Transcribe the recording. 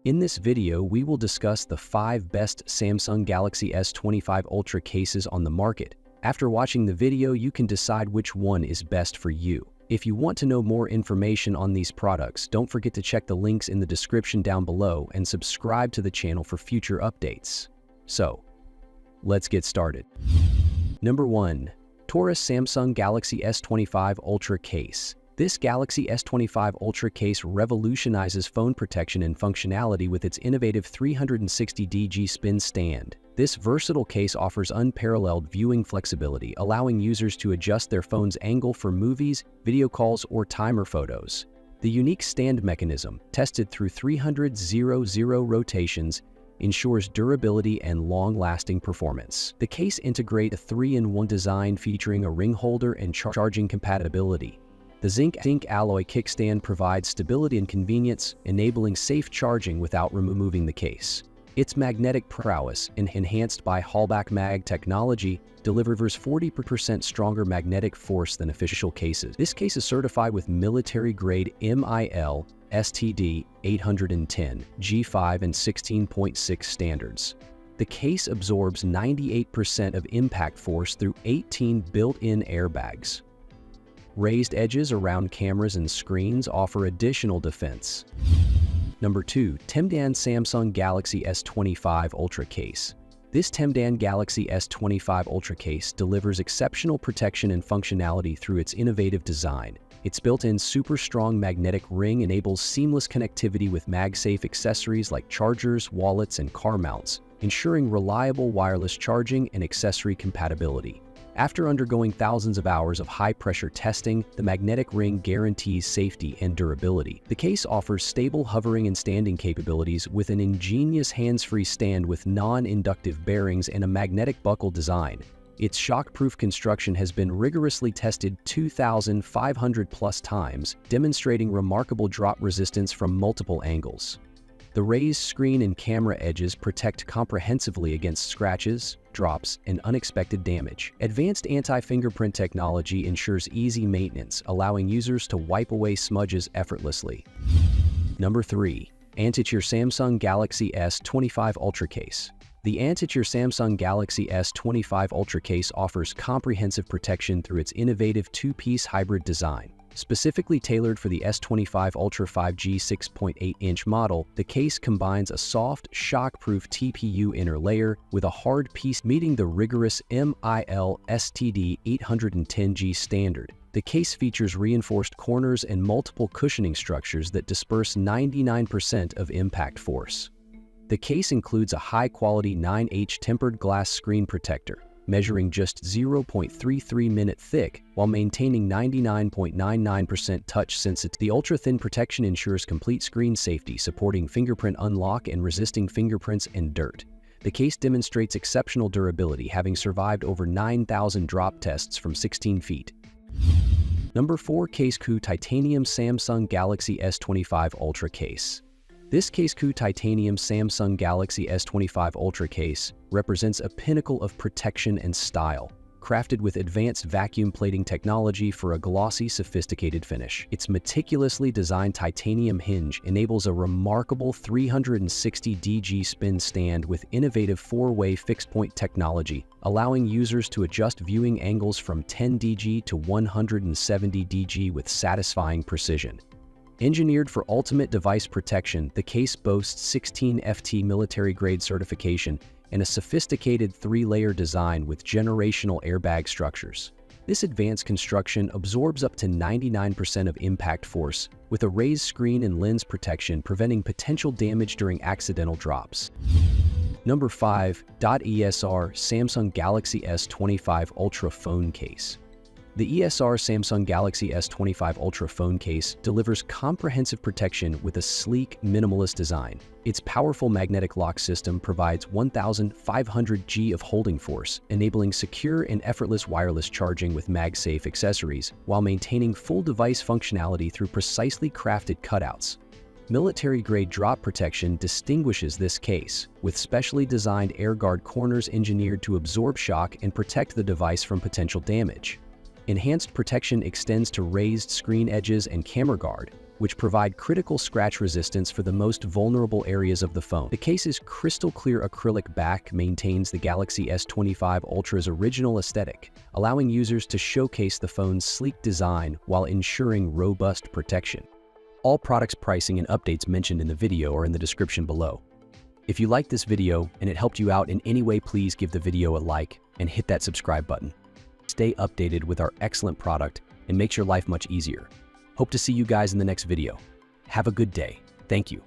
In this video, we will discuss the 5 best Samsung Galaxy S25 Ultra cases on the market. After watching the video, you can decide which one is best for you. If you want to know more information on these products, don't forget to check the links in the description down below and subscribe to the channel for future updates. So, let's get started. Number 1. TORRAS Samsung Galaxy S25 Ultra Case. This Galaxy S25 Ultra case revolutionizes phone protection and functionality with its innovative 360° spin stand. This versatile case offers unparalleled viewing flexibility, allowing users to adjust their phone's angle for movies, video calls, or timer photos. The unique stand mechanism, tested through 300 rotations, ensures durability and long-lasting performance. The case integrates a 3-in-1 design featuring a ring holder and charging compatibility. The zinc alloy kickstand provides stability and convenience, enabling safe charging without removing the case. Its magnetic prowess, enhanced by Hallback Mag technology, delivers 40% stronger magnetic force than official cases. This case is certified with military-grade MIL STD 810, G5 and 16.6 standards. The case absorbs 98% of impact force through 18 built-in airbags. Raised edges around cameras and screens offer additional defense. Number 2. Temdan Samsung Galaxy S25 Ultra Case. This Temdan Galaxy S25 Ultra case delivers exceptional protection and functionality through its innovative design. Its built-in super strong magnetic ring enables seamless connectivity with MagSafe accessories like chargers, wallets, and car mounts, ensuring reliable wireless charging and accessory compatibility. After undergoing thousands of hours of high-pressure testing, the magnetic ring guarantees safety and durability. The case offers stable hovering and standing capabilities with an ingenious hands-free stand with non-inductive bearings and a magnetic buckle design. Its shock-proof construction has been rigorously tested 2,500+ times, demonstrating remarkable drop resistance from multiple angles. The raised screen and camera edges protect comprehensively against scratches, drops, and unexpected damage. Advanced anti-fingerprint technology ensures easy maintenance, allowing users to wipe away smudges effortlessly. Number 3. ANTSHARE Samsung Galaxy S25 Ultra Case. The ANTSHARE Samsung Galaxy S25 Ultra case offers comprehensive protection through its innovative 2-piece hybrid design. Specifically tailored for the S25 Ultra 5G 6.8-inch model, the case combines a soft, shock-proof TPU inner layer with a hard piece meeting the rigorous MIL STD 810G standard. The case features reinforced corners and multiple cushioning structures that disperse 99% of impact force. The case includes a high-quality 9H tempered glass screen protector, measuring just 0.33 mm thick while maintaining 99.99% touch sensitivity. The ultra-thin protection ensures complete screen safety, supporting fingerprint unlock and resisting fingerprints and dirt. The case demonstrates exceptional durability, having survived over 9,000 drop tests from 16 feet. Number 4. CaseCoo Titanium Samsung Galaxy S25 Ultra Case. This CaseCoo Titanium Samsung Galaxy S25 Ultra case represents a pinnacle of protection and style, crafted with advanced vacuum plating technology for a glossy, sophisticated finish. Its meticulously designed titanium hinge enables a remarkable 360° spin stand with innovative 4-way fixed-point technology, allowing users to adjust viewing angles from 10° to 170° with satisfying precision. Engineered for ultimate device protection, the case boasts 16 FT military-grade certification and a sophisticated 3-layer design with generational airbag structures. This advanced construction absorbs up to 99% of impact force, with a raised screen and lens protection preventing potential damage during accidental drops. Number 5. ESR Samsung Galaxy S25 Ultra Phone Case. The ESR Samsung Galaxy S25 Ultra phone case delivers comprehensive protection with a sleek, minimalist design. Its powerful magnetic lock system provides 1,500 G of holding force, enabling secure and effortless wireless charging with MagSafe accessories, while maintaining full device functionality through precisely crafted cutouts. Military-grade drop protection distinguishes this case, with specially designed air guard corners engineered to absorb shock and protect the device from potential damage. Enhanced protection extends to raised screen edges and camera guard, which provide critical scratch resistance for the most vulnerable areas of the phone. The case's crystal clear acrylic back maintains the Galaxy S25 Ultra's original aesthetic, allowing users to showcase the phone's sleek design while ensuring robust protection. All products pricing and updates mentioned in the video are in the description below. If you liked this video and it helped you out in any way, please give the video a like and hit that subscribe button. Stay updated with our excellent product and makes your life much easier. Hope to see you guys in the next video. Have a good day. Thank you.